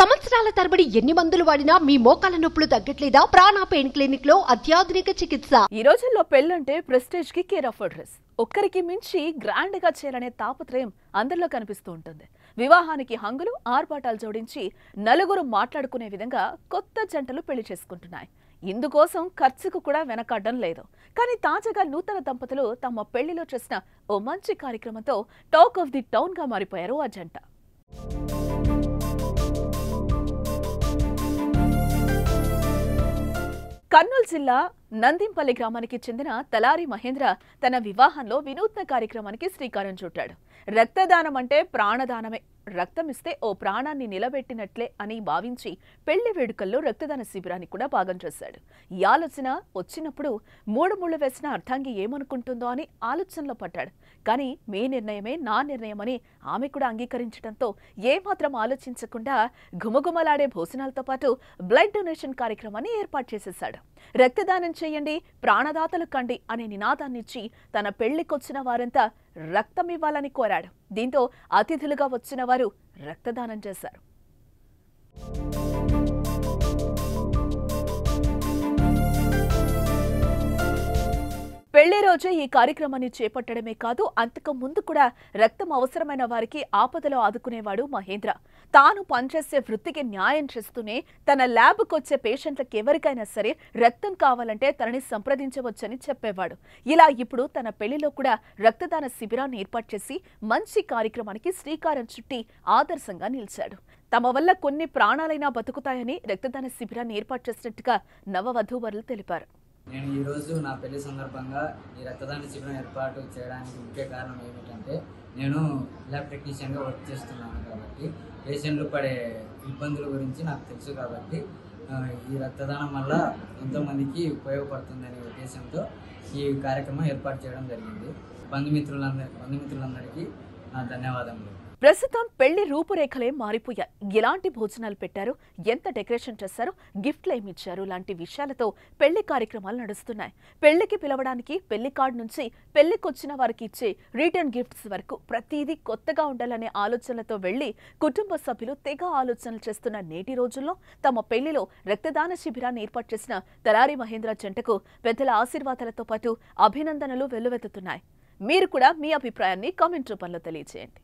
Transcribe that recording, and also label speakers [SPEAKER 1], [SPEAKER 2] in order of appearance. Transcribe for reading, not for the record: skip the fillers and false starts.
[SPEAKER 1] సంవత్సరాల తరబడి ఎన్ని మందులు వాడినా మీ మోకాల నొప్పులు తగ్గట్లేదా? ప్రాణ పెయిన్ క్లినిక్ లో అత్యాధునిక చికిత్స.
[SPEAKER 2] ఈ రోజుల్లో పెళ్ళంటే ప్రెస్టేజ్ కి కేర్ ఆఫ్ అడ్రస్. ఒక్కరికి మించి గ్రాండ్ గా చేయాలనే తాపత్రయం అందరిలో కనిపిస్తూ ఉంటుంది. వివాహానికి హంగులు ఆర్భాటాలు జోడించి నలుగురు మాట్లాడుకునే విధంగా కొత్త జంటలు పెళ్లి చేసుకుంటున్నాయి. ఇందుకోసం ఖర్చుకు కూడా వెనకాడడం లేదు. కానీ తాజాగా నూతన దంపతులు తమ పెళ్లిలో చేసిన ఓ మంచి కార్యక్రమంతో టాక్ ఆఫ్ ది టౌన్ గా మారిపోయారు ఆ జంట. కర్నూలు జిల్లా నందింపల్లి గ్రామానికి చెందిన తలారి మహేంద్ర తన వివాహంలో వినూత్న కార్యక్రమానికి శ్రీకారం చుట్టాడు. రక్తదానం అంటే ప్రాణదానమే. రక్తం ఇస్తే ఓ ప్రాణాన్ని నిలబెట్టినట్లే అని భావించి పెళ్లి వేడుకల్లో రక్తదాన శిబిరాన్ని కూడా భాగం చేశాడు. ఈ ఆలోచన వచ్చినప్పుడు మూడు ముళ్ళు వేసిన అర్థాంగి ఏమనుకుంటుందో అని ఆలోచనలో పడ్డాడు. కానీ మీ నిర్ణయమే నా నిర్ణయమని ఆమె కూడా అంగీకరించడంతో ఏమాత్రం ఆలోచించకుండా ఘుమఘుమలాడే భోజనాలతో పాటు బ్లడ్ డొనేషన్ కార్యక్రమాన్ని ఏర్పాటు చేసేశాడు. రక్తదానం చేయండి, ప్రాణదాతలు కండి అనే నినాదాన్నిచ్చి తన పెళ్లికొచ్చిన వారంతా రక్తం ఇవ్వాలని కోరాడు. దీంతో అతిథులుగా వచ్చిన వారు రక్తదానం చేశారు. పెళ్లి రోజే ఈ కార్యక్రమాన్ని చేపట్టడమే కాదు, అంతకు ముందు కూడా రక్తం అవసరమైన వారికి ఆపదలో ఆదుకునేవాడు మహేంద్ర. తాను పనిచేసే వృత్తికి న్యాయం చేస్తూనే తన ల్యాబ్కు వచ్చే పేషెంట్లకు ఎవరికైనా సరే రక్తం కావాలంటే తనని సంప్రదించవచ్చని చెప్పేవాడు. ఇలా ఇప్పుడు తన పెళ్లిలో కూడా రక్తదాన శిబిరాన్ని ఏర్పాటు చేసి మంచి కార్యక్రమానికి శ్రీకారం చుట్టి ఆదర్శంగా నిలిచాడు. తమ వల్ల కొన్ని ప్రాణాలైనా బతుకుతాయని రక్తదాన శిబిరాన్ని ఏర్పాటు చేసినట్టుగా నవవధూవరులు తెలిపారు.
[SPEAKER 3] నేను ఈరోజు నా పెళ్లి సందర్భంగా ఈ రక్తదాన శిబిరం ఏర్పాటు చేయడానికి ముఖ్య కారణం ఏమిటంటే, నేను ల్యాబ్ టెక్నీషియన్గా వర్క్ చేస్తున్నాను కాబట్టి పేషెంట్లు పడే ఇబ్బందుల గురించి నాకు తెలుసు కాబట్టి ఈ రక్తదానం వల్ల ఎంతోమందికి ఉపయోగపడుతుందనే ఉద్దేశంతో ఈ కార్యక్రమం ఏర్పాటు చేయడం జరిగింది. బంధుమిత్రులందరికీ నా ధన్యవాదములు.
[SPEAKER 2] ప్రస్తుతం పెళ్లి రూపురేఖలే మారిపోయాయి. ఎలాంటి భోజనాలు పెట్టారు, ఎంత డెకరేషన్ చేశారు, గిఫ్ట్లు ఏమిచ్చారు లాంటి విషయాలతో పెళ్లి కార్యక్రమాలు నడుస్తున్నాయి. పెళ్లికి పిలవడానికి పెళ్లి కార్డు నుంచి పెళ్లికొచ్చిన వారికి ఇచ్చే రిటర్న్ గిఫ్ట్స్ వరకు ప్రతిదీ కొత్తగా ఉండాలనే ఆలోచనలతో వెళ్లి కుటుంబ సభ్యులు తెగ ఆలోచనలు చేస్తున్న నేటి రోజుల్లో తమ పెళ్లిలో రక్తదాన శిబిరాన్ని ఏర్పాటు చేసిన తలారి మహేంద్ర జంటకు పెద్దల ఆశీర్వాదాలతో పాటు అభినందనలు వెల్లువెత్తుతున్నాయి. మీరు కూడా మీ అభిప్రాయాన్ని కామెంట్ రూపంలో తెలియజేయండి.